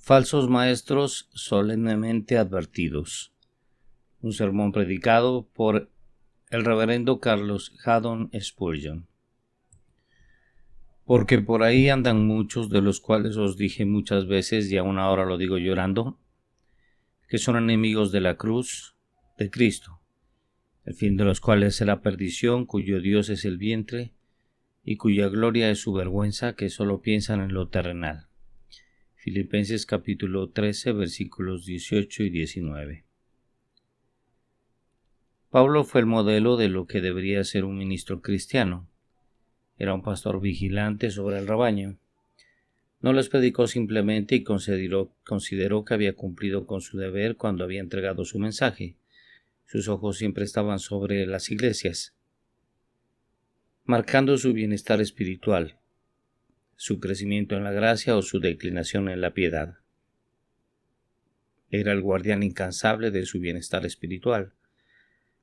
Falsos maestros solemnemente advertidos. Un sermón predicado por el reverendo Carlos Haddon Spurgeon. Porque por ahí andan muchos, de los cuales os dije muchas veces, y aún ahora lo digo llorando, que son enemigos de la cruz de Cristo, el fin de los cuales será perdición, cuyo Dios es el vientre, y cuya gloria es su vergüenza, que solo piensan en lo terrenal. Filipenses capítulo 13, versículos 18 y 19. Pablo fue el modelo de lo que debería ser un ministro cristiano. Era un pastor vigilante sobre el rebaño. No les predicó simplemente y consideró que había cumplido con su deber cuando había entregado su mensaje. Sus ojos siempre estaban sobre las iglesias, marcando su bienestar espiritual, su crecimiento en la gracia o su declinación en la piedad. Era el guardián incansable de su bienestar espiritual.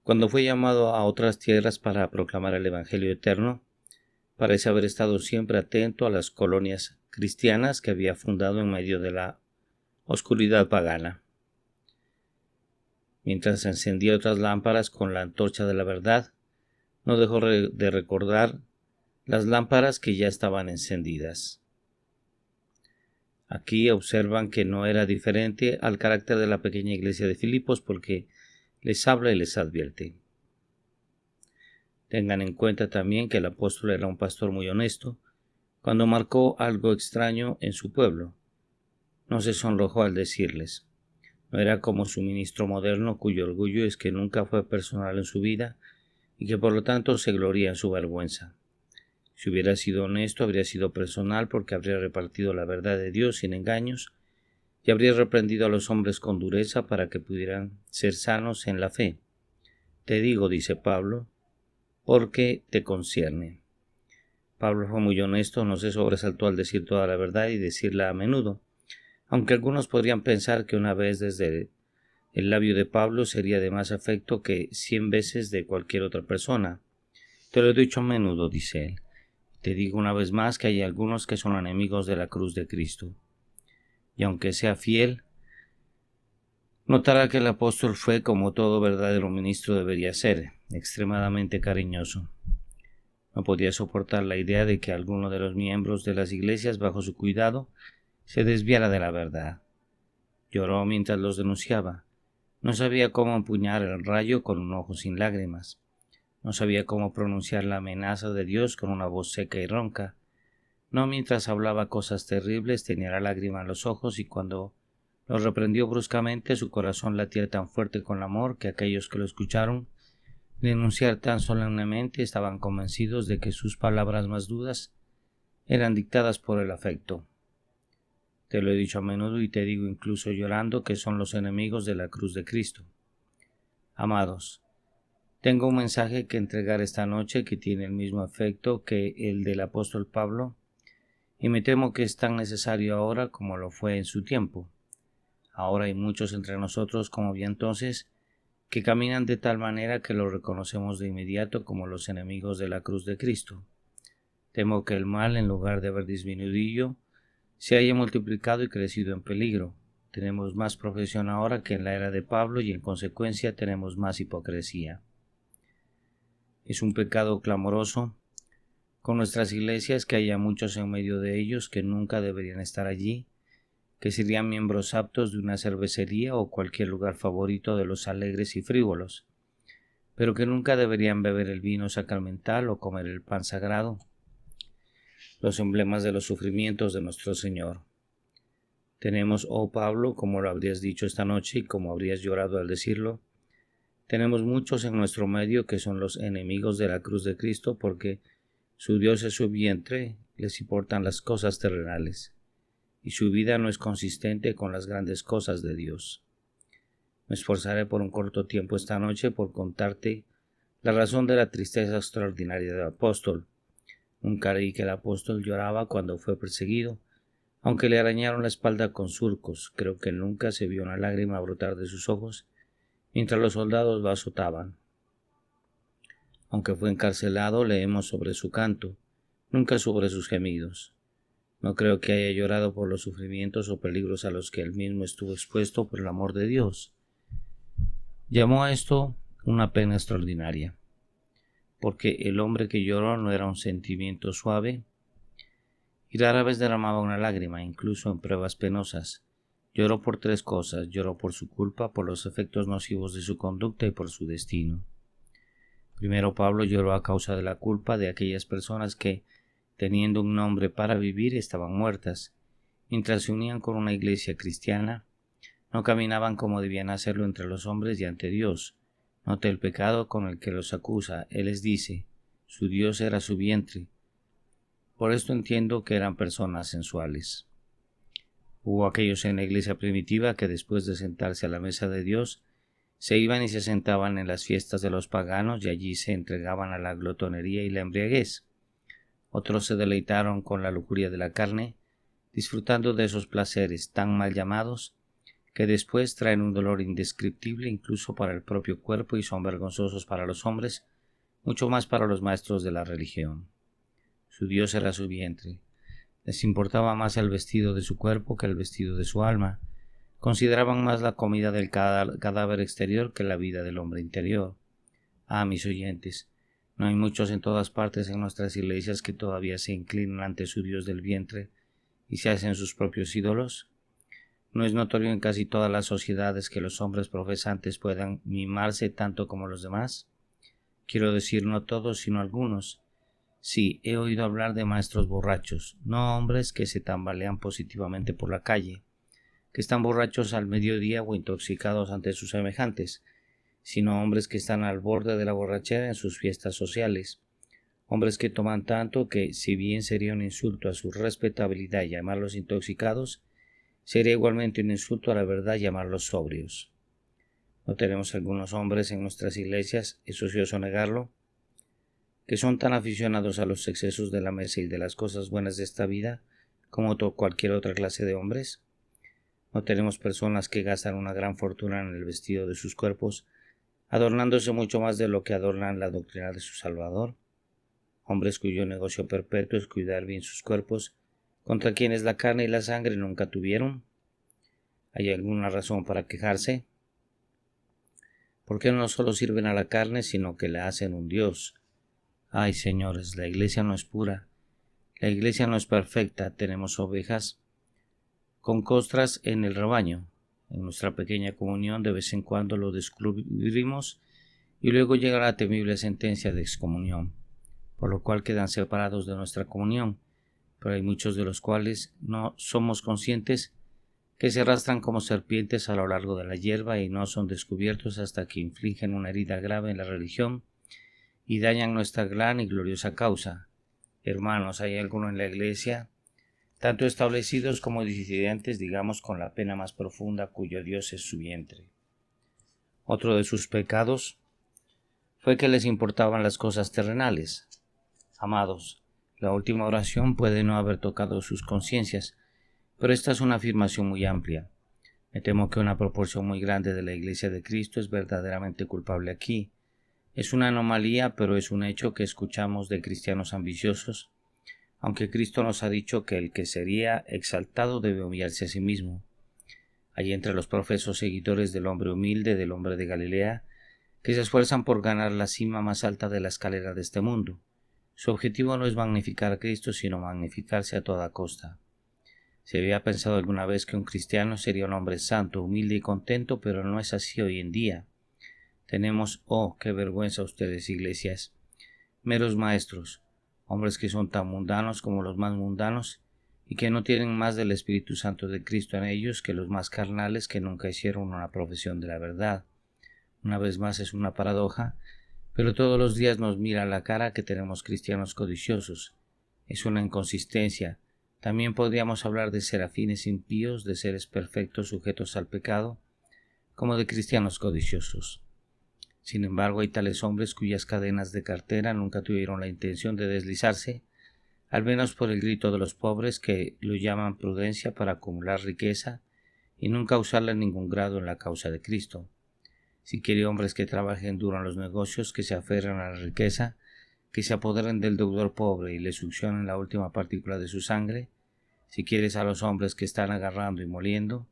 Cuando fue llamado a otras tierras para proclamar el Evangelio eterno, parece haber estado siempre atento a las colonias cristianas que había fundado en medio de la oscuridad pagana. Mientras encendía otras lámparas con la antorcha de la verdad, no dejó de recordar las lámparas que ya estaban encendidas. Aquí observan que no era diferente al carácter de la pequeña iglesia de Filipos, porque les habla y les advierte. Tengan en cuenta también que el apóstol era un pastor muy honesto. Cuando marcó algo extraño en su pueblo, no se sonrojó al decirles. No era como su ministro moderno, cuyo orgullo es que nunca fue personal en su vida y que por lo tanto se gloría en su vergüenza. Si hubiera sido honesto, habría sido personal, porque habría repartido la verdad de Dios sin engaños y habría reprendido a los hombres con dureza para que pudieran ser sanos en la fe. Te digo, dice Pablo, porque te concierne. Pablo fue muy honesto, no se sobresaltó al decir toda la verdad y decirla a menudo, aunque algunos podrían pensar que una vez desde el labio de Pablo sería de más efecto que 100 veces de cualquier otra persona. Te lo he dicho a menudo, dice él. Te digo una vez más que hay algunos que son enemigos de la cruz de Cristo. Y aunque sea fiel, notará que el apóstol fue, como todo verdadero ministro debería ser, extremadamente cariñoso. No podía soportar la idea de que alguno de los miembros de las iglesias bajo su cuidado se desviara de la verdad. Lloró mientras los denunciaba. No sabía cómo empuñar el rayo con un ojo sin lágrimas. No sabía cómo pronunciar la amenaza de Dios con una voz seca y ronca. No mientras hablaba cosas terribles tenía la lágrima en los ojos, y cuando los reprendió bruscamente su corazón latía tan fuerte con amor que aquellos que lo escucharon denunciar tan solemnemente estaban convencidos de que sus palabras más duras eran dictadas por el afecto. Te lo he dicho a menudo y te digo incluso llorando que son los enemigos de la cruz de Cristo. Amados, tengo un mensaje que entregar esta noche que tiene el mismo efecto que el del apóstol Pablo, y me temo que es tan necesario ahora como lo fue en su tiempo. Ahora hay muchos entre nosotros, como vi entonces, que caminan de tal manera que los reconocemos de inmediato como los enemigos de la cruz de Cristo. Temo que el mal, en lugar de haber disminuido, se haya multiplicado y crecido en peligro. Tenemos más profesión ahora que en la era de Pablo, y en consecuencia tenemos más hipocresía. Es un pecado clamoroso con nuestras iglesias que haya muchos en medio de ellos que nunca deberían estar allí, que serían miembros aptos de una cervecería o cualquier lugar favorito de los alegres y frívolos, pero que nunca deberían beber el vino sacramental o comer el pan sagrado, los emblemas de los sufrimientos de nuestro Señor. Tenemos, oh Pablo, como lo habrías dicho esta noche y como habrías llorado al decirlo, tenemos muchos en nuestro medio que son los enemigos de la cruz de Cristo, porque su Dios es su vientre, les importan las cosas terrenales, y su vida no es consistente con las grandes cosas de Dios. Me esforzaré por un corto tiempo esta noche por contarte la razón de la tristeza extraordinaria del apóstol. Nunca creí que el apóstol lloraba cuando fue perseguido, aunque le arañaron la espalda con surcos. Creo que nunca se vio una lágrima brotar de sus ojos mientras los soldados lo azotaban. Aunque fue encarcelado, leemos sobre su canto, nunca sobre sus gemidos. No creo que haya llorado por los sufrimientos o peligros a los que él mismo estuvo expuesto por el amor de Dios. Llamó a esto una pena extraordinaria, porque el hombre que lloró no era un sentimiento suave y rara vez derramaba una lágrima, incluso en pruebas penosas. Lloró por tres cosas: lloró por su culpa, por los efectos nocivos de su conducta y por su destino. Primero, Pablo lloró a causa de la culpa de aquellas personas que, teniendo un nombre para vivir, estaban muertas. Mientras se unían con una iglesia cristiana, no caminaban como debían hacerlo entre los hombres y ante Dios. Note el pecado con el que los acusa. Él les dice: su Dios era su vientre. Por esto entiendo que eran personas sensuales. Hubo aquellos en la iglesia primitiva que después de sentarse a la mesa de Dios, se iban y se sentaban en las fiestas de los paganos y allí se entregaban a la glotonería y la embriaguez. Otros se deleitaron con la lujuria de la carne, disfrutando de esos placeres tan mal llamados, que después traen un dolor indescriptible incluso para el propio cuerpo y son vergonzosos para los hombres, mucho más para los maestros de la religión. Su Dios era su vientre. Les importaba más el vestido de su cuerpo que el vestido de su alma. Consideraban más la comida del cadáver exterior que la vida del hombre interior. Ah, mis oyentes, ¿no hay muchos en todas partes en nuestras iglesias que todavía se inclinan ante su Dios del vientre y se hacen sus propios ídolos? ¿No es notorio en casi todas las sociedades que los hombres profesantes puedan mimarse tanto como los demás? Quiero decir, no todos, sino algunos. Sí, he oído hablar de maestros borrachos, no hombres que se tambalean positivamente por la calle, que están borrachos al mediodía o intoxicados ante sus semejantes, sino hombres que están al borde de la borrachera en sus fiestas sociales, hombres que toman tanto que, si bien sería un insulto a su respetabilidad llamarlos intoxicados, sería igualmente un insulto a la verdad llamarlos sobrios. ¿No tenemos algunos hombres en nuestras iglesias, es ocioso negarlo, que son tan aficionados a los excesos de la mesa y de las cosas buenas de esta vida como cualquier otra clase de hombres? ¿No tenemos personas que gastan una gran fortuna en el vestido de sus cuerpos, adornándose mucho más de lo que adornan la doctrina de su Salvador? Hombres cuyo negocio perpetuo es cuidar bien sus cuerpos, contra quienes la carne y la sangre nunca tuvieron. ¿Hay alguna razón para quejarse? ¿Por qué no solo sirven a la carne, sino que le hacen un Dios? Ay, señores, la iglesia no es pura, la iglesia no es perfecta, tenemos ovejas con costras en el rebaño. En nuestra pequeña comunión de vez en cuando lo descubrimos y luego llega la temible sentencia de excomunión, por lo cual quedan separados de nuestra comunión, pero hay muchos de los cuales no somos conscientes que se arrastran como serpientes a lo largo de la hierba y no son descubiertos hasta que infligen una herida grave en la religión y dañan nuestra gran y gloriosa causa. Hermanos, hay algunos en la iglesia, tanto establecidos como disidentes, digamos con la pena más profunda, cuyo Dios es su vientre. Otro de sus pecados fue que les importaban las cosas terrenales. Amados, la última oración puede no haber tocado sus conciencias, pero esta es una afirmación muy amplia. Me temo que una proporción muy grande de la Iglesia de Cristo es verdaderamente culpable aquí. Es una anomalía, pero es un hecho que escuchamos de cristianos ambiciosos, aunque Cristo nos ha dicho que el que sería exaltado debe humillarse a sí mismo. Hay entre los profesos seguidores del hombre humilde, del hombre de Galilea, que se esfuerzan por ganar la cima más alta de la escalera de este mundo. Su objetivo no es magnificar a Cristo, sino magnificarse a toda costa. ¿Se había pensado alguna vez que un cristiano sería un hombre santo, humilde y contento? Pero no es así hoy en día. Tenemos, oh, qué vergüenza ustedes, iglesias, meros maestros, hombres que son tan mundanos como los más mundanos y que no tienen más del Espíritu Santo de Cristo en ellos que los más carnales que nunca hicieron una profesión de la verdad. Una vez más es una paradoja, pero todos los días nos mira a la cara que tenemos cristianos codiciosos. Es una inconsistencia. También podríamos hablar de serafines impíos, de seres perfectos sujetos al pecado, como de cristianos codiciosos. Sin embargo, hay tales hombres cuyas cadenas de cartera nunca tuvieron la intención de deslizarse, al menos por el grito de los pobres que lo llaman prudencia para acumular riqueza y nunca usarla en ningún grado en la causa de Cristo. Si quiere hombres que trabajen duro en los negocios, que se aferran a la riqueza, que se apoderen del deudor pobre y le succionen la última partícula de su sangre, Si quieres a los hombres que están agarrando y moliendo,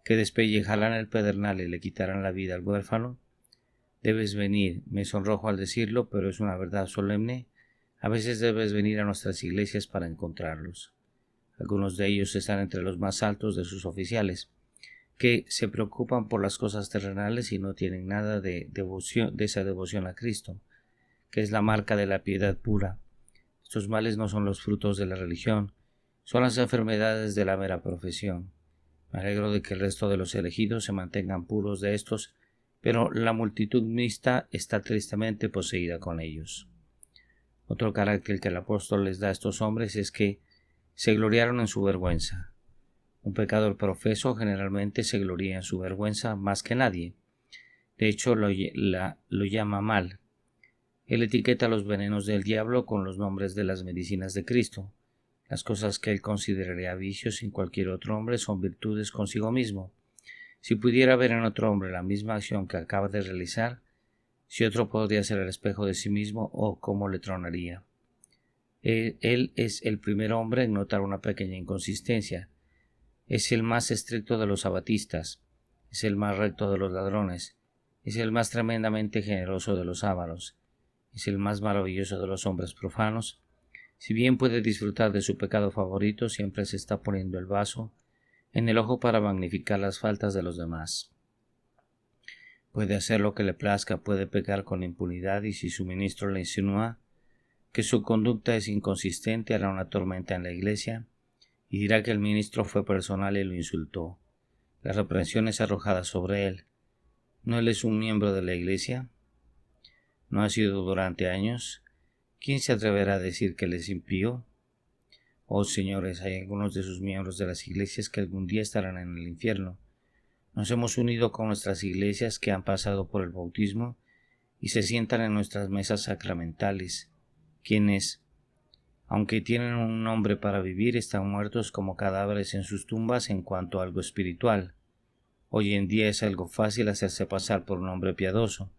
que despellejarán el pedernal y le quitarán la vida al huérfano, debes venir, me sonrojo al decirlo, pero es una verdad solemne, a veces debes venir a nuestras iglesias para encontrarlos. Algunos de ellos están entre los más altos de sus oficiales, que se preocupan por las cosas terrenales y no tienen nada de esa devoción a Cristo, que es la marca de la piedad pura. Estos males no son los frutos de la religión, son las enfermedades de la mera profesión. Me alegro de que el resto de los elegidos se mantengan puros de estos, pero la multitud mixta está tristemente poseída con ellos. Otro carácter que el apóstol les da a estos hombres es que se gloriaron en su vergüenza. Un pecador profeso generalmente se gloria en su vergüenza más que nadie. De hecho, lo llama mal. Él etiqueta los venenos del diablo con los nombres de las medicinas de Cristo. Las cosas que él consideraría vicios en cualquier otro hombre son virtudes consigo mismo. Si pudiera ver en otro hombre la misma acción que acaba de realizar, si otro podría ser el espejo de sí mismo, cómo le tronaría. Él es el primer hombre en notar una pequeña inconsistencia. Es el más estricto de los sabatistas, es el más recto de los ladrones, es el más tremendamente generoso de los ávaros, es el más maravilloso de los hombres profanos. Si bien puede disfrutar de su pecado favorito, siempre se está poniendo el vaso en el ojo para magnificar las faltas de los demás. Puede hacer lo que le plazca, puede pecar con impunidad, y si su ministro le insinúa que su conducta es inconsistente, hará una tormenta en la iglesia y dirá que el ministro fue personal y lo insultó. Las reprensiones arrojadas sobre él. ¿No él es un miembro de la iglesia? ¿No ha sido durante años? ¿Quién se atreverá a decir que él es impío? Oh señores, hay algunos de sus miembros de las iglesias que algún día estarán en el infierno. Nos hemos unido con nuestras iglesias que han pasado por el bautismo y se sientan en nuestras mesas sacramentales, quienes, aunque tienen un nombre para vivir, están muertos como cadáveres en sus tumbas en cuanto a algo espiritual. Hoy en día es algo fácil hacerse pasar por un hombre piadoso.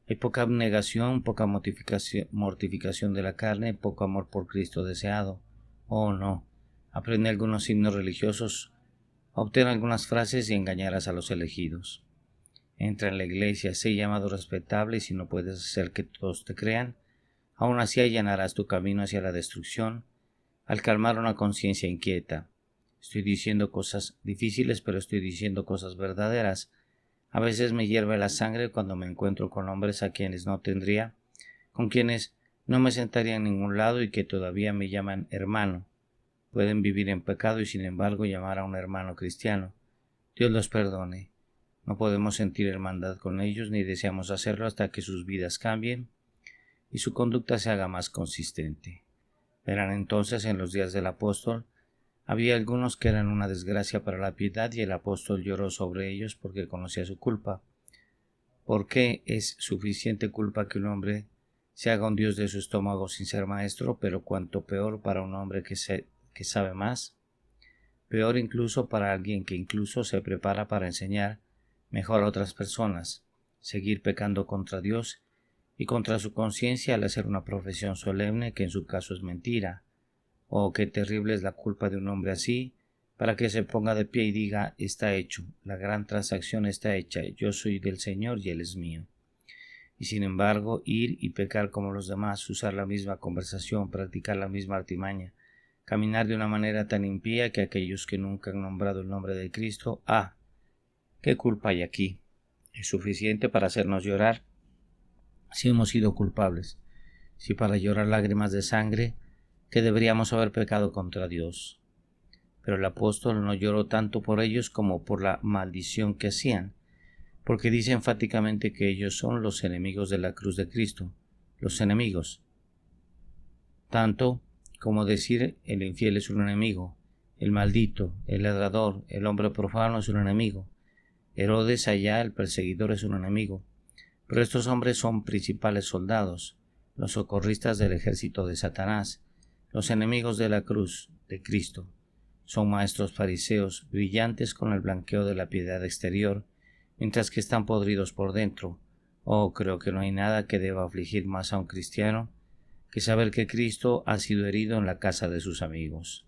Hay poca abnegación, poca mortificación de la carne, poco amor por Cristo deseado. Oh no, aprende algunos himnos religiosos, obtén algunas frases y engañarás a los elegidos. Entra en la iglesia, sé llamado respetable, y si no puedes hacer que todos te crean, aún así allanarás tu camino hacia la destrucción, al calmar una conciencia inquieta. Estoy diciendo cosas difíciles, pero estoy diciendo cosas verdaderas. A veces me hierve la sangre cuando me encuentro con hombres a quienes no tendría, con quienes no me sentaría en ningún lado y que todavía me llaman hermano. Pueden vivir en pecado y sin embargo llamar a un hermano cristiano. Dios los perdone. No podemos sentir hermandad con ellos ni deseamos hacerlo hasta que sus vidas cambien y su conducta se haga más consistente. Verán entonces en los días del apóstol, había algunos que eran una desgracia para la piedad y el apóstol lloró sobre ellos porque conocía su culpa. ¿Por qué es suficiente culpa que un hombre se haga un dios de su estómago sin ser maestro, pero cuanto peor para un hombre que sabe más? Peor incluso para alguien que incluso se prepara para enseñar mejor a otras personas, seguir pecando contra Dios y contra su conciencia al hacer una profesión solemne que en su caso es mentira. Oh, qué terrible es la culpa de un hombre así, para que se ponga de pie y diga, está hecho, la gran transacción está hecha, yo soy del Señor y Él es mío. Y sin embargo, ir y pecar como los demás, usar la misma conversación, practicar la misma artimaña, caminar de una manera tan impía que aquellos que nunca han nombrado el nombre de Cristo, ¿qué culpa hay aquí? ¿Es suficiente para hacernos llorar? Si hemos sido culpables, si para llorar lágrimas de sangre, que deberíamos haber pecado contra Dios. Pero el apóstol no lloró tanto por ellos como por la maldición que hacían, porque dice enfáticamente que ellos son los enemigos de la cruz de Cristo, los enemigos. Tanto como decir el infiel es un enemigo, el maldito, el ladrador, el hombre profano es un enemigo, Herodes allá, el perseguidor, es un enemigo. Pero estos hombres son principales soldados, los socorristas del ejército de Satanás, los enemigos de la cruz de Cristo. Son maestros fariseos, brillantes con el blanqueo de la piedad exterior, mientras que están podridos por dentro. Oh, creo que no hay nada que deba afligir más a un cristiano que saber que Cristo ha sido herido en la casa de sus amigos.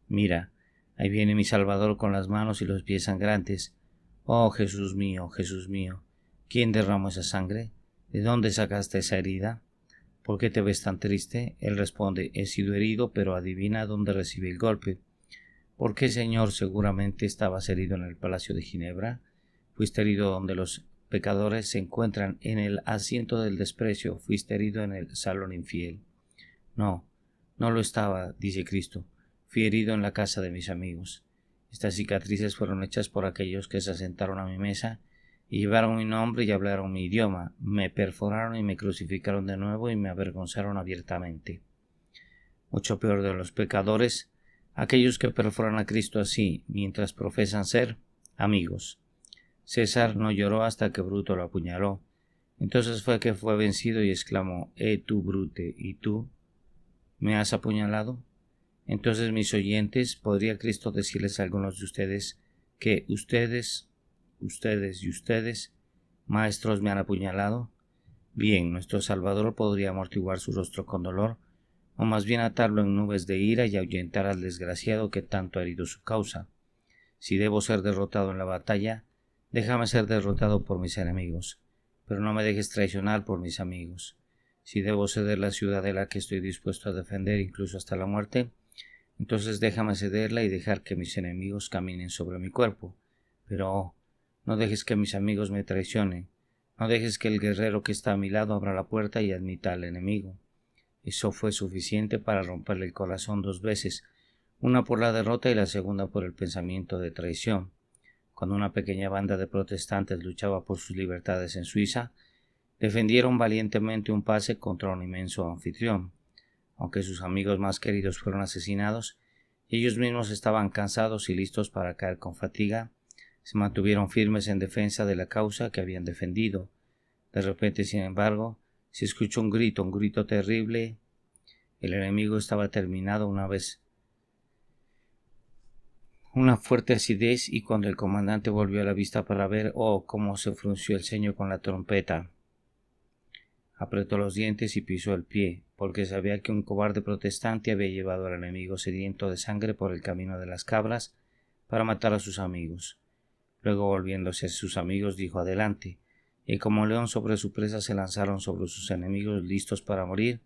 Mira, Ahí viene mi Salvador con las manos y los pies sangrantes. Oh Jesús mío, ¿quién derramó esa sangre? ¿De dónde sacaste esa herida? ¿Por qué te ves tan triste? Él responde, he sido herido, pero adivina dónde recibí el golpe. ¿Por qué, Señor? Seguramente estabas herido en el Palacio de Ginebra. Fuiste herido donde los pecadores se encuentran, en el asiento del desprecio. Fuiste herido en el salón infiel. No, no lo estaba, dice Cristo. Fui herido en la casa de mis amigos. Estas cicatrices fueron hechas por aquellos que se sentaron a mi mesa y llevaron mi nombre y hablaron mi idioma. Me perforaron y me crucificaron de nuevo y me avergonzaron abiertamente. Mucho peor de los pecadores, aquellos que perforan a Cristo así, mientras profesan ser amigos. César no lloró hasta que Bruto lo apuñaló. Entonces fue que fue vencido y exclamó, tú, Brute, ¿y tú me has apuñalado? Entonces, mis oyentes, ¿podría Cristo decirles a algunos de ustedes que ustedes, maestros, me han apuñalado? Bien, nuestro Salvador podría amortiguar su rostro con dolor, o más bien atarlo en nubes de ira y ahuyentar al desgraciado que tanto ha herido su causa. Si debo ser derrotado en la batalla, déjame ser derrotado por mis enemigos, pero no me dejes traicionar por mis amigos. Si debo ceder la ciudadela que estoy dispuesto a defender incluso hasta la muerte, entonces déjame cederla y dejar que mis enemigos caminen sobre mi cuerpo. Pero no dejes que mis amigos me traicionen. No dejes que el guerrero que está a mi lado abra la puerta y admita al enemigo. Eso fue suficiente para romperle el corazón 2 veces, una por la derrota y la segunda por el pensamiento de traición. Cuando una pequeña banda de protestantes luchaba por sus libertades en Suiza, defendieron valientemente un pase contra un inmenso anfitrión. Aunque sus amigos más queridos fueron asesinados, y ellos mismos estaban cansados y listos para caer con fatiga, se mantuvieron firmes en defensa de la causa que habían defendido. De repente, sin embargo, se escuchó un grito terrible. El enemigo estaba terminado una fuerte acidez, y cuando el comandante volvió a la vista para ver, cómo se frunció el ceño con la trompeta. Apretó los dientes y pisó el pie, porque sabía que un cobarde protestante había llevado al enemigo sediento de sangre por el camino de las cabras para matar a sus amigos. Luego, volviéndose a sus amigos, dijo adelante, y como león sobre su presa se lanzaron sobre sus enemigos listos para morir,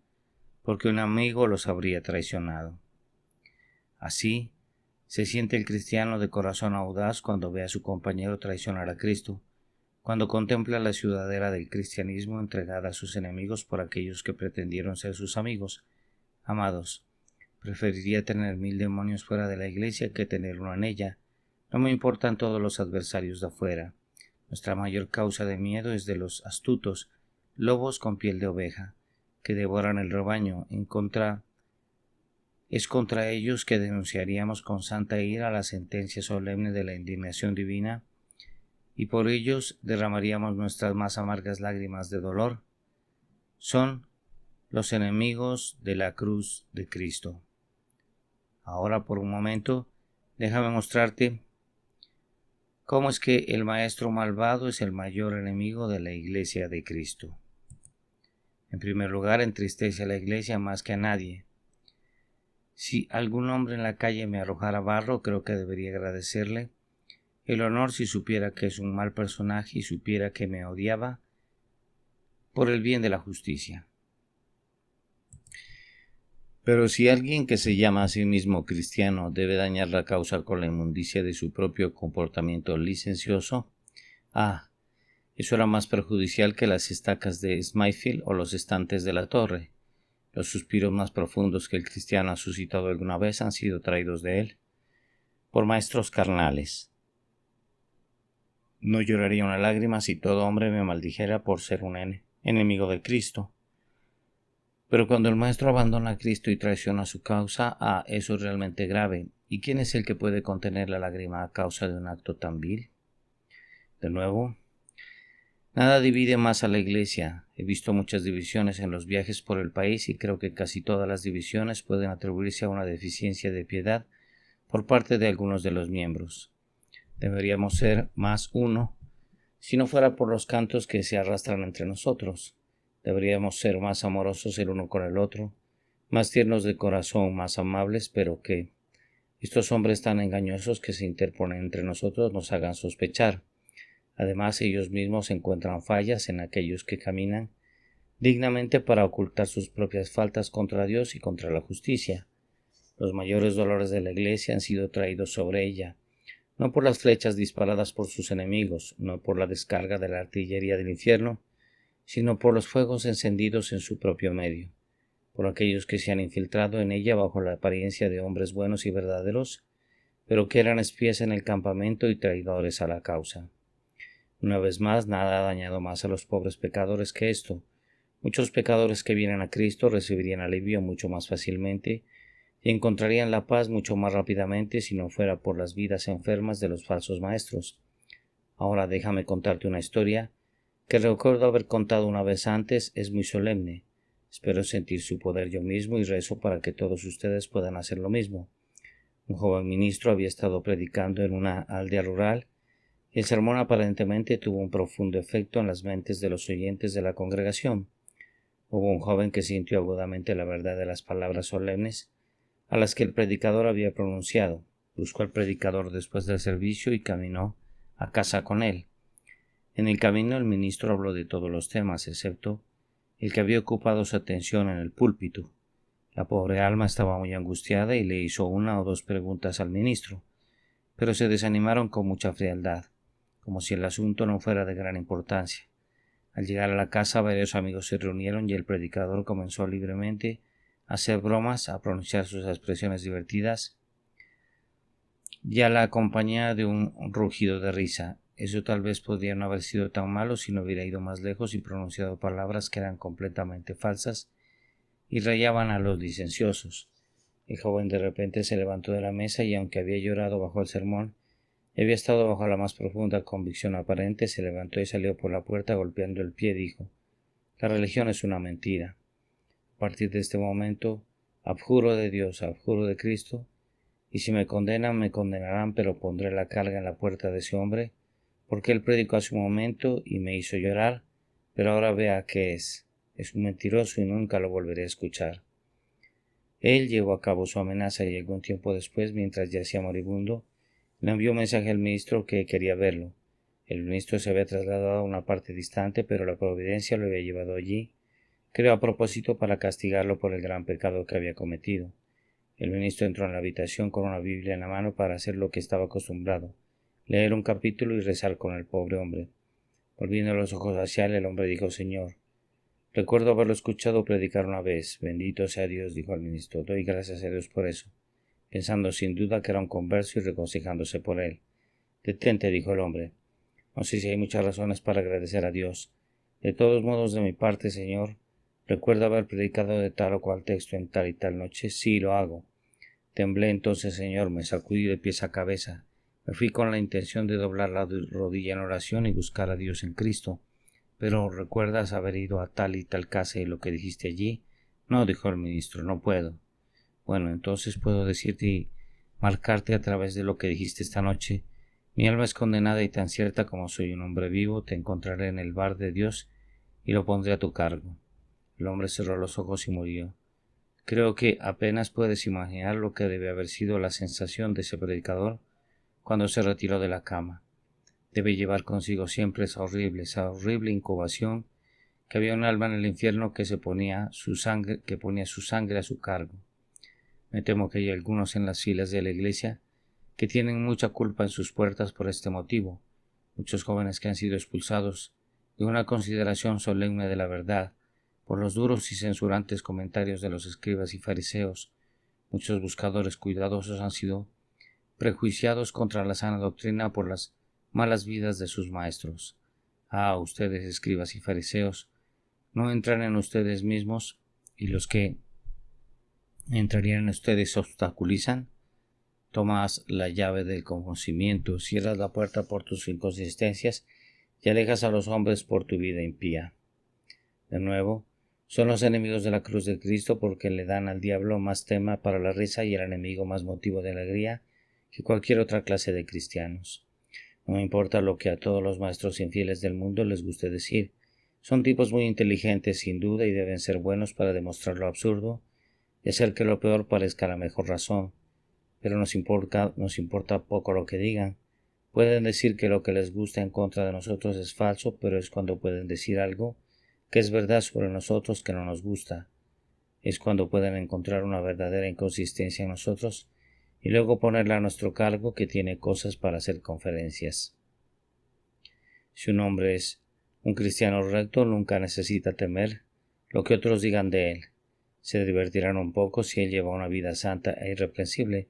porque un amigo los habría traicionado. Así se siente el cristiano de corazón audaz cuando ve a su compañero traicionar a Cristo, cuando contempla la ciudadela del cristianismo entregada a sus enemigos por aquellos que pretendieron ser sus amigos. Amados, preferiría tener 1000 demonios fuera de la iglesia que tener uno en ella. No me importan todos los adversarios de afuera. Nuestra mayor causa de miedo es de los astutos, lobos con piel de oveja, que devoran el rebaño. Es contra ellos que denunciaríamos con santa ira la sentencia solemne de la indignación divina, y por ellos derramaríamos nuestras más amargas lágrimas de dolor. Son los enemigos de la cruz de Cristo. Ahora, por un momento, déjame mostrarte cómo es que el maestro malvado es el mayor enemigo de la iglesia de Cristo. En primer lugar, entristece a la iglesia más que a nadie. Si algún hombre en la calle me arrojara barro, creo que debería agradecerle el honor si supiera que es un mal personaje y supiera que me odiaba por el bien de la justicia. Pero si alguien que se llama a sí mismo cristiano debe dañar la causa con la inmundicia de su propio comportamiento licencioso, eso era más perjudicial que las estacas de Smithfield o los estantes de la torre. Los suspiros más profundos que el cristiano ha suscitado alguna vez han sido traídos de él por maestros carnales. No lloraría una lágrima si todo hombre me maldijera por ser un enemigo de Cristo. Pero cuando el maestro abandona a Cristo y traiciona su causa, eso es realmente grave. ¿Y quién es el que puede contener la lágrima a causa de un acto tan vil? De nuevo, nada divide más a la iglesia. He visto muchas divisiones en los viajes por el país y creo que casi todas las divisiones pueden atribuirse a una deficiencia de piedad por parte de algunos de los miembros. Deberíamos ser más uno, si no fuera por los cantos que se arrastran entre nosotros. Deberíamos ser más amorosos el uno con el otro, más tiernos de corazón, más amables, pero que Estos hombres tan engañosos que se interponen entre nosotros nos hagan sospechar. Además, ellos mismos encuentran fallas en aquellos que caminan dignamente para ocultar sus propias faltas contra Dios y contra la justicia. Los mayores dolores de la Iglesia han sido traídos sobre ella, no por las flechas disparadas por sus enemigos, no por la descarga de la artillería del infierno, sino por los fuegos encendidos en su propio medio, por aquellos que se han infiltrado en ella bajo la apariencia de hombres buenos y verdaderos, pero que eran espías en el campamento y traidores a la causa. Una vez más, nada ha dañado más a los pobres pecadores que esto. Muchos pecadores que vienen a Cristo recibirían alivio mucho más fácilmente y encontrarían la paz mucho más rápidamente si no fuera por las vidas enfermas de los falsos maestros. Ahora déjame contarte una historia que recuerdo haber contado una vez antes. Es muy solemne. Espero sentir su poder yo mismo y rezo para que todos ustedes puedan hacer lo mismo. Un joven ministro había estado predicando en una aldea rural y el sermón aparentemente tuvo un profundo efecto en las mentes de los oyentes de la congregación. Hubo un joven que sintió agudamente la verdad de las palabras solemnes a las que el predicador había pronunciado. Buscó al predicador después del servicio y caminó a casa con él. En el camino el ministro habló de todos los temas, excepto el que había ocupado su atención en el púlpito. La pobre alma estaba muy angustiada y le hizo una o dos preguntas al ministro, pero se desanimaron con mucha frialdad, como si el asunto no fuera de gran importancia. Al llegar a la casa, varios amigos se reunieron y el predicador comenzó libremente a hacer bromas, a pronunciar sus expresiones divertidas y a la compañía de un rugido de risa. Eso tal vez podría no haber sido tan malo si no hubiera ido más lejos y pronunciado palabras que eran completamente falsas y rayaban a los licenciosos. El joven de repente se levantó de la mesa y, aunque había llorado bajo el sermón y había estado bajo la más profunda convicción aparente, se levantó y salió por la puerta golpeando el pie. Dijo: «La religión es una mentira. A partir de este momento, abjuro de Dios, abjuro de Cristo, y si me condenan, me condenarán, pero pondré la carga en la puerta de ese hombre, porque él predicó hace un momento y me hizo llorar, pero ahora vea qué es. Es un mentiroso y nunca lo volveré a escuchar». Él llevó a cabo su amenaza y algún tiempo después, mientras yacía moribundo, le envió un mensaje al ministro que quería verlo. El ministro se había trasladado a una parte distante, pero la providencia lo había llevado allí, creo a propósito para castigarlo por el gran pecado que había cometido. El ministro entró en la habitación con una Biblia en la mano para hacer lo que estaba acostumbrado, leer un capítulo y rezar con el pobre hombre. Volviendo los ojos hacia él, el hombre dijo: «Señor, recuerdo haberlo escuchado predicar una vez». «Bendito sea Dios», dijo el ministro. «Doy gracias a Dios por eso», pensando sin duda que era un converso y regocijándose por él. «Detente», dijo el hombre. «No sé si hay muchas razones para agradecer a Dios. De todos modos, de mi parte, Señor, recuerdo haber predicado de tal o cual texto en tal y tal noche. Sí, lo hago». Temblé entonces, Señor, me sacudí de pies a cabeza. Me fui con la intención de doblar la rodilla en oración y buscar a Dios en Cristo. «¿Pero recuerdas haber ido a tal y tal casa y lo que dijiste allí?» «No», dijo el ministro, «no puedo». «Bueno, entonces puedo decirte y marcarte a través de lo que dijiste esta noche. Mi alma es condenada y tan cierta como soy un hombre vivo, te encontraré en el bar de Dios y lo pondré a tu cargo». El hombre cerró los ojos y murió. Creo que apenas puedes imaginar lo que debe haber sido la sensación de ese predicador cuando se retiró de la cama. Debe llevar consigo siempre esa horrible incubación, que había un alma en el infierno que ponía su sangre a su cargo. Me temo que hay algunos en las filas de la iglesia que tienen mucha culpa en sus puertas por este motivo. Muchos jóvenes que han sido expulsados de una consideración solemne de la verdad por los duros y censurantes comentarios de los escribas y fariseos. Muchos buscadores cuidadosos han sido prejuiciados contra la sana doctrina por las malas vidas de sus maestros. Ah, ustedes, escribas y fariseos, no entran en ustedes mismos, y los que entrarían en ustedes obstaculizan. Tomas la llave del conocimiento, cierras la puerta por tus inconsistencias y alejas a los hombres por tu vida impía. De nuevo, son los enemigos de la cruz de Cristo porque le dan al diablo más tema para la risa y al enemigo más motivo de alegría que cualquier otra clase de cristianos. No me importa lo que a todos los maestros infieles del mundo les guste decir. Son tipos muy inteligentes sin duda y deben ser buenos para demostrar lo absurdo y hacer que lo peor parezca la mejor razón. pero nos importa poco lo que digan. Pueden decir que lo que les gusta en contra de nosotros es falso, pero es cuando pueden decir algo que es verdad sobre nosotros que no nos gusta. Es cuando pueden encontrar una verdadera inconsistencia en nosotros y luego ponerla a nuestro cargo que tiene cosas para hacer conferencias. Si un hombre es un cristiano recto, nunca necesita temer lo que otros digan de él. Se divertirán un poco si él lleva una vida santa e irreprensible,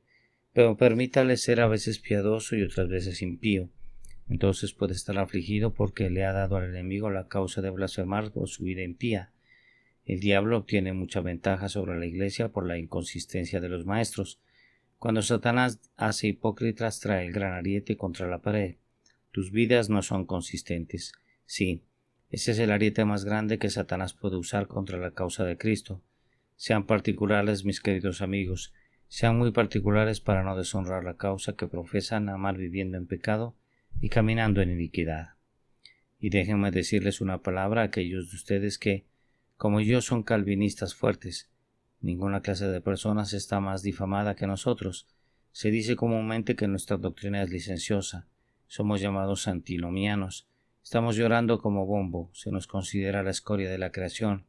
pero permítale ser a veces piadoso y otras veces impío. Entonces puede estar afligido porque le ha dado al enemigo la causa de blasfemar por su vida impía. El diablo obtiene mucha ventaja sobre la iglesia por la inconsistencia de los maestros. Cuando Satanás hace hipócritas, trae el gran ariete contra la pared. Tus vidas no son consistentes. Sí, ese es el ariete más grande que Satanás puede usar contra la causa de Cristo. Sean particulares, mis queridos amigos, sean muy particulares para no deshonrar la causa que profesan, amar viviendo en pecado y caminando en iniquidad. Y déjenme decirles una palabra a aquellos de ustedes que, como yo, son calvinistas fuertes. Ninguna clase de personas está más difamada que nosotros. Se dice comúnmente que nuestra doctrina es licenciosa. Somos llamados antinomianos. Estamos llorando como bombo. Se nos considera la escoria de la creación.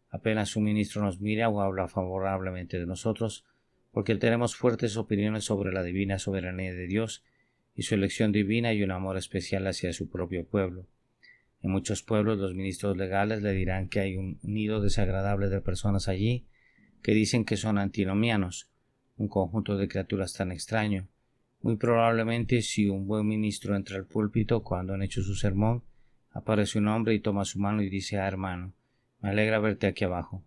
Apenas un ministro nos mira o habla favorablemente de nosotros, porque tenemos fuertes opiniones sobre la divina soberanía de Dios y su elección divina y un amor especial hacia su propio pueblo. En muchos pueblos los ministros legales le dirán que hay un nido desagradable de personas allí que dicen que son antinomianos, un conjunto de criaturas tan extraño. Muy probablemente si un buen ministro entra al púlpito cuando han hecho su sermón, aparece un hombre y toma su mano y dice: hermano, me alegra verte aquí abajo.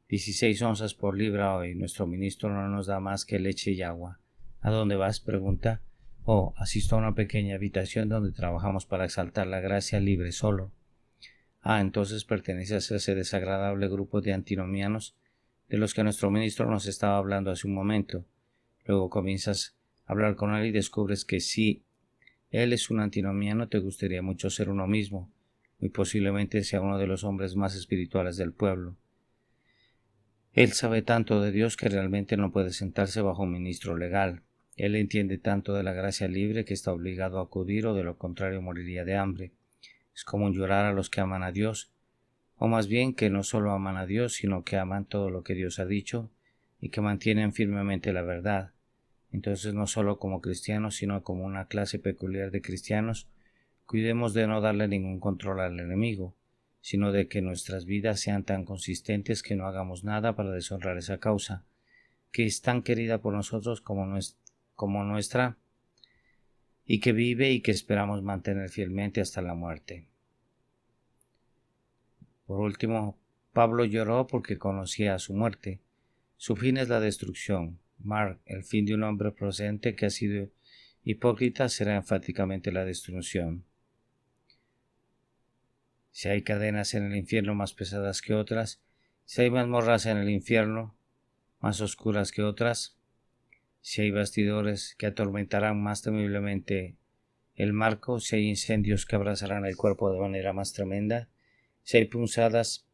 16 onzas por libra hoy. Nuestro ministro no nos da más que leche y agua. ¿A dónde vas?, pregunta. Oh, asisto a una pequeña habitación donde trabajamos para exaltar la gracia libre solo. Ah, entonces perteneces a ese desagradable grupo de antinomianos de los que nuestro ministro nos estaba hablando hace un momento. Luego comienzas a hablar con él y descubres que si él es un antinomiano, te gustaría mucho ser uno mismo. Muy posiblemente sea uno de los hombres más espirituales del pueblo. Él sabe tanto de Dios que realmente no puede sentarse bajo un ministro legal. Él entiende tanto de la gracia libre que está obligado a acudir o de lo contrario moriría de hambre. Es común llorar a los que aman a Dios, o más bien que no solo aman a Dios, sino que aman todo lo que Dios ha dicho y que mantienen firmemente la verdad. Entonces, no solo como cristianos, sino como una clase peculiar de cristianos, cuidemos de no darle ningún control al enemigo, sino de que nuestras vidas sean tan consistentes que no hagamos nada para deshonrar esa causa, que es tan querida por nosotros como nuestra, y que vive y que esperamos mantener fielmente hasta la muerte. Por último, Pablo lloró porque conocía su muerte. Su fin es la destrucción. Mark, el fin de un hombre procedente que ha sido hipócrita será enfáticamente la destrucción. Si hay cadenas en el infierno más pesadas que otras, si hay mazmorras en el infierno más oscuras que otras, si hay bastidores que atormentarán más temiblemente el marco, si hay incendios que abrazarán el cuerpo de manera más tremenda, si hay punzadas,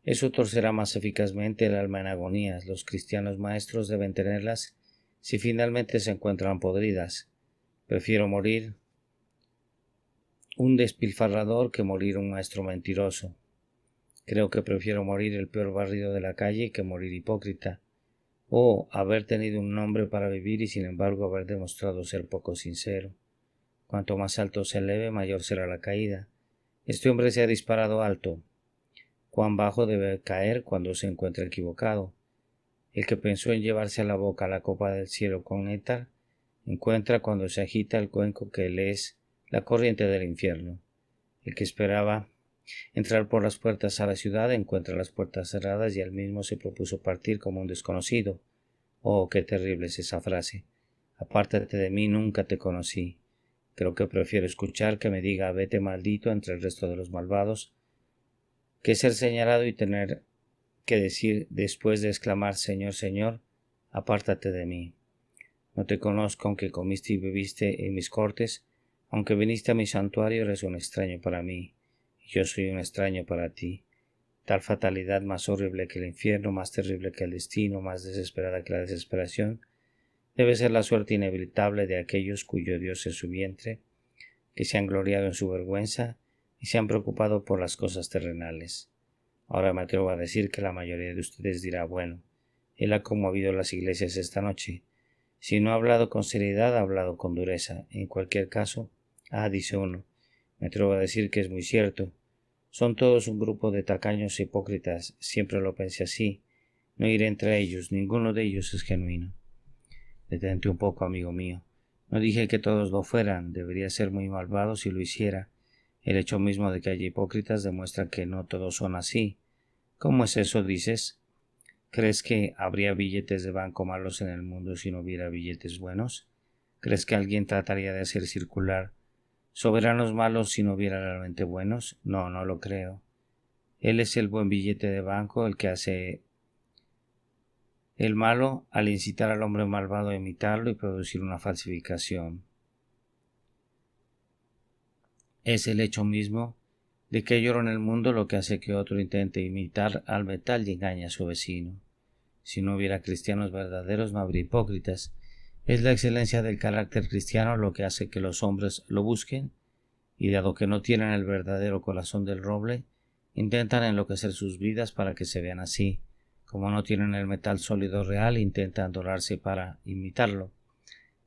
eso torcerá más eficazmente el alma en agonías. Los cristianos maestros deben tenerlas si finalmente se encuentran podridas. Prefiero morir un despilfarrador que morir un maestro mentiroso. Creo que prefiero morir el peor barrido de la calle que morir hipócrita, o haber tenido un nombre para vivir y sin embargo haber demostrado ser poco sincero. Cuanto más alto se eleve, mayor será la caída. Este hombre se ha disparado alto. Cuán bajo debe caer cuando se encuentra equivocado. El que pensó en llevarse a la boca la copa del cielo con néctar, encuentra cuando se agita el cuenco que le es la corriente del infierno. El que esperaba entrar por las puertas a la ciudad encuentra las puertas cerradas y él mismo se propuso partir como un desconocido. Oh, qué terrible es esa frase. Apártate de mí, nunca te conocí. Creo que prefiero escuchar que me diga vete maldito entre el resto de los malvados, que ser señalado y tener que decir después de exclamar Señor, Señor, apártate de mí. No te conozco aunque comiste y bebiste en mis cortes, aunque viniste a mi santuario eres un extraño para mí, y yo soy un extraño para ti. Tal fatalidad más horrible que el infierno, más terrible que el destino, más desesperada que la desesperación, Debe ser la suerte inevitable de aquellos cuyo Dios es su vientre, que se han gloriado en su vergüenza y se han preocupado por las cosas terrenales. Ahora me atrevo a decir que la mayoría de ustedes dirá, bueno, él ha conmovido las iglesias esta noche. Si no ha hablado con seriedad, ha hablado con dureza. En cualquier caso, dice uno, me atrevo a decir que es muy cierto. Son todos un grupo de tacaños e hipócritas, siempre lo pensé así. No iré entre ellos, ninguno de ellos es genuino. Detente un poco, amigo mío. No dije que todos lo fueran, debería ser muy malvado si lo hiciera. El hecho mismo de que haya hipócritas demuestra que no todos son así. ¿Cómo es eso, dices? ¿Crees que habría billetes de banco malos en el mundo si no hubiera billetes buenos? ¿Crees que alguien trataría de hacer circular soberanos malos si no hubiera realmente buenos? No, no lo creo. Él es el buen billete de banco, el que hace el malo al incitar al hombre malvado a imitarlo y producir una falsificación. Es el hecho mismo de que hay oro en el mundo lo que hace que otro intente imitar al metal y engañe a su vecino. Si no hubiera cristianos verdaderos, no habría hipócritas. Es la excelencia del carácter cristiano lo que hace que los hombres lo busquen, y dado que no tienen el verdadero corazón del roble, intentan enloquecer sus vidas para que se vean así. Como no tienen el metal sólido real, intentan dorarse para imitarlo.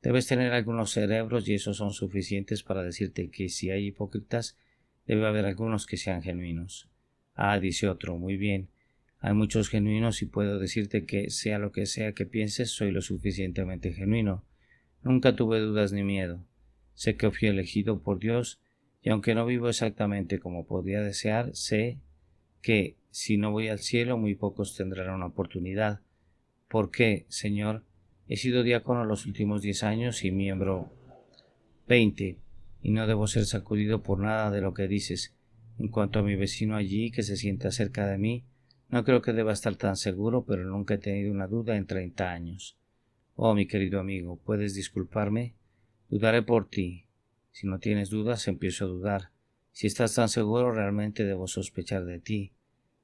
Debes tener algunos cerebros y esos son suficientes para decirte que si hay hipócritas, debe haber algunos que sean genuinos. Dice otro, muy bien. Hay muchos genuinos y puedo decirte que, sea lo que sea que pienses, soy lo suficientemente genuino. Nunca tuve dudas ni miedo. Sé que fui elegido por Dios y aunque no vivo exactamente como podría desear, sé que, si no voy al cielo, muy pocos tendrán una oportunidad. ¿Por qué, Señor? He sido diácono los últimos 10 años y miembro 20, y no debo ser sacudido por nada de lo que dices. En cuanto a mi vecino allí que se sienta cerca de mí, no creo que deba estar tan seguro, pero nunca he tenido una duda en 30 años. Oh, mi querido amigo, ¿puedes disculparme? Dudaré por ti. Si no tienes dudas, empiezo a dudar. Si estás tan seguro, realmente debo sospechar de ti.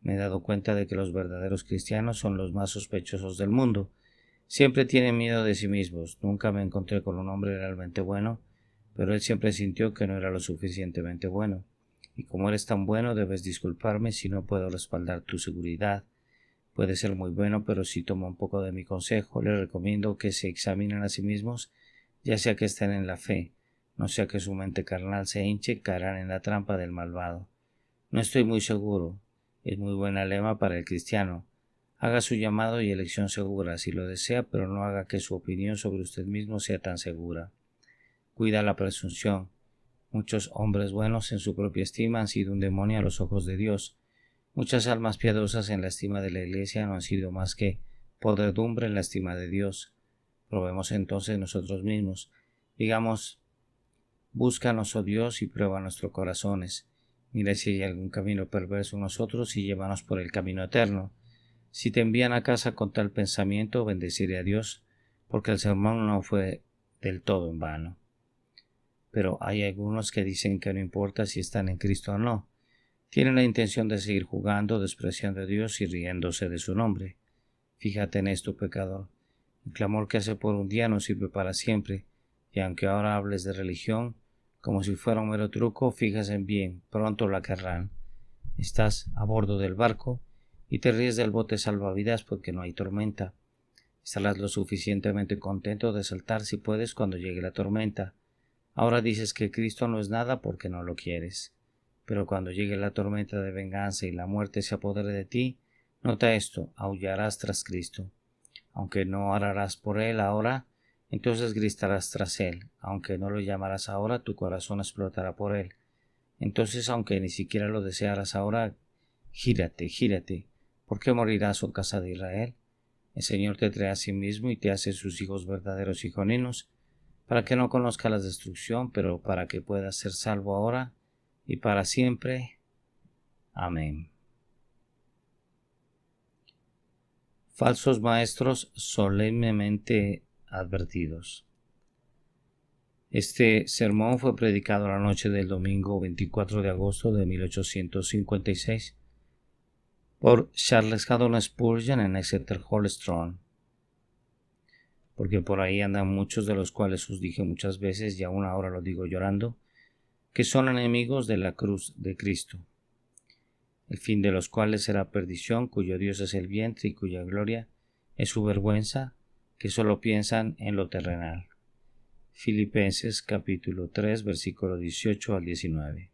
Me he dado cuenta de que los verdaderos cristianos son los más sospechosos del mundo. Siempre tienen miedo de sí mismos. Nunca me encontré con un hombre realmente bueno, pero él siempre sintió que no era lo suficientemente bueno. Y como eres tan bueno, debes disculparme si no puedo respaldar tu seguridad. Puede ser muy bueno, pero si toma un poco de mi consejo, le recomiendo que se examinen a sí mismos, ya sea que estén en la fe, no sea que su mente carnal se hinche y caerán en la trampa del malvado. No estoy muy seguro. Es muy buena lema para el cristiano. Haga su llamado y elección segura si lo desea, pero no haga que su opinión sobre usted mismo sea tan segura. Cuida la presunción. Muchos hombres buenos en su propia estima han sido un demonio a los ojos de Dios. Muchas almas piadosas en la estima de la Iglesia no han sido más que podredumbre en la estima de Dios. Probemos entonces nosotros mismos. Digamos, búscanos, oh Dios, y prueba nuestros corazones. Mira si hay algún camino perverso en nosotros y llévanos por el camino eterno. Si te envían a casa con tal pensamiento, bendeciré a Dios, porque el sermón no fue del todo en vano. Pero hay algunos que dicen que no importa si están en Cristo o no. Tienen la intención de seguir jugando, despreciando a Dios y riéndose de su nombre. Fíjate en esto, pecador. El clamor que hace por un día no sirve para siempre, y aunque ahora hables de religión, como si fuera un mero truco, fíjate bien, pronto la querrán. Estás a bordo del barco y te ríes del bote salvavidas porque no hay tormenta. Estarás lo suficientemente contento de saltar si puedes cuando llegue la tormenta. Ahora dices que Cristo no es nada porque no lo quieres. Pero cuando llegue la tormenta de venganza y la muerte se apodere de ti, nota esto, aullarás tras Cristo. Aunque no orarás por Él ahora, entonces gritarás tras Él. Aunque no lo llamarás ahora, tu corazón explotará por Él. Entonces, aunque ni siquiera lo desearas ahora, gírate, gírate. ¿Por qué morirás, oh casa de Israel? El Señor te trae a sí mismo y te hace sus hijos verdaderos y genuinos, para que no conozca la destrucción, pero para que puedas ser salvo ahora y para siempre. Amén. Falsos maestros solemnemente advertidos. Este sermón fue predicado la noche del domingo 24 de agosto de 1856 por Charles Haddon Spurgeon en Exeter Hall Strand. porque por ahí andan muchos de los cuales os dije muchas veces, y aún ahora lo digo llorando, que son enemigos de la cruz de Cristo, el fin de los cuales será perdición, cuyo Dios es el vientre y cuya gloria es su vergüenza, que solo piensan en lo terrenal. Filipenses capítulo 3 versículo 18 al 19.